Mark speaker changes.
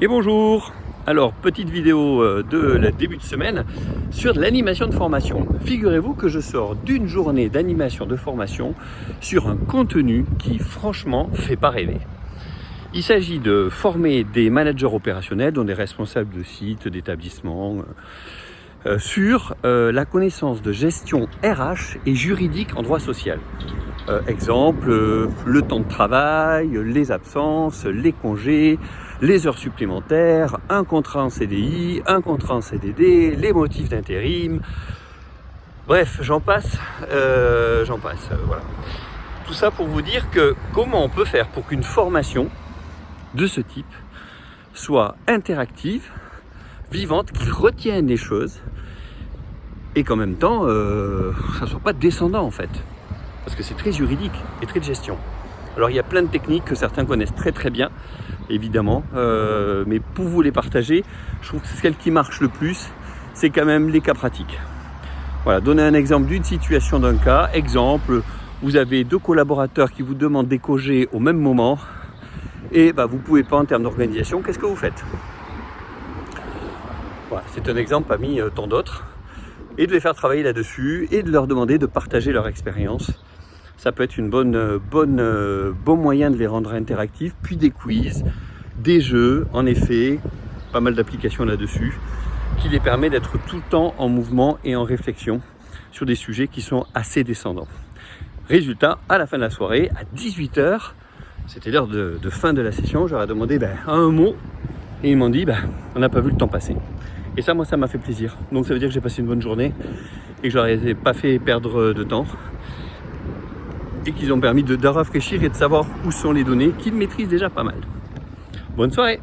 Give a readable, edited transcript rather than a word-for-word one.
Speaker 1: Et bonjour. Alors, petite vidéo de la début de semaine sur de l'animation de formation. Figurez-vous que je sors d'une journée d'animation de formation sur un contenu qui franchement fait pas rêver. Il s'agit de former des managers opérationnels, dont des responsables de sites, d'établissements, sur la connaissance de gestion RH et juridique en droit social. Exemple, le temps de travail, les absences, les congés, les heures supplémentaires, un contrat en CDI, un contrat en CDD, les motifs d'intérim. Bref, j'en passe, voilà. Tout ça pour vous dire que comment on peut faire pour qu'une formation de ce type soit interactive, vivante, qui retienne les choses et qu'en même temps, ça ne soit pas descendant en fait. Parce que c'est très juridique et très de gestion. Alors il y a plein de techniques que certains connaissent très très bien, évidemment, mais pour vous les partager, je trouve que celle qui marche le plus, c'est quand même les cas pratiques. Voilà, donner un exemple d'une situation, d'un cas. Exemple, vous avez deux collaborateurs qui vous demandent des congés au même moment, et vous ne pouvez pas en termes d'organisation, qu'est-ce que vous faites? Voilà, c'est un exemple parmi tant d'autres, et de les faire travailler là-dessus, et de leur demander de partager leur expérience. Ça peut être une bon moyen de les rendre interactifs, puis des quiz, des jeux, en effet, pas mal d'applications là-dessus, qui les permet d'être tout le temps en mouvement et en réflexion sur des sujets qui sont assez descendants. Résultat, à la fin de la soirée, à 18h, c'était l'heure de fin de la session, j'aurais demandé un mot, et ils m'ont dit, on n'a pas vu le temps passer. Et ça, moi, ça m'a fait plaisir. Donc ça veut dire que j'ai passé une bonne journée, et que je leur ai pas fait perdre de temps, et qu'ils ont permis de rafraîchir et de savoir où sont les données qu'ils maîtrisent déjà pas mal. Bonne soirée!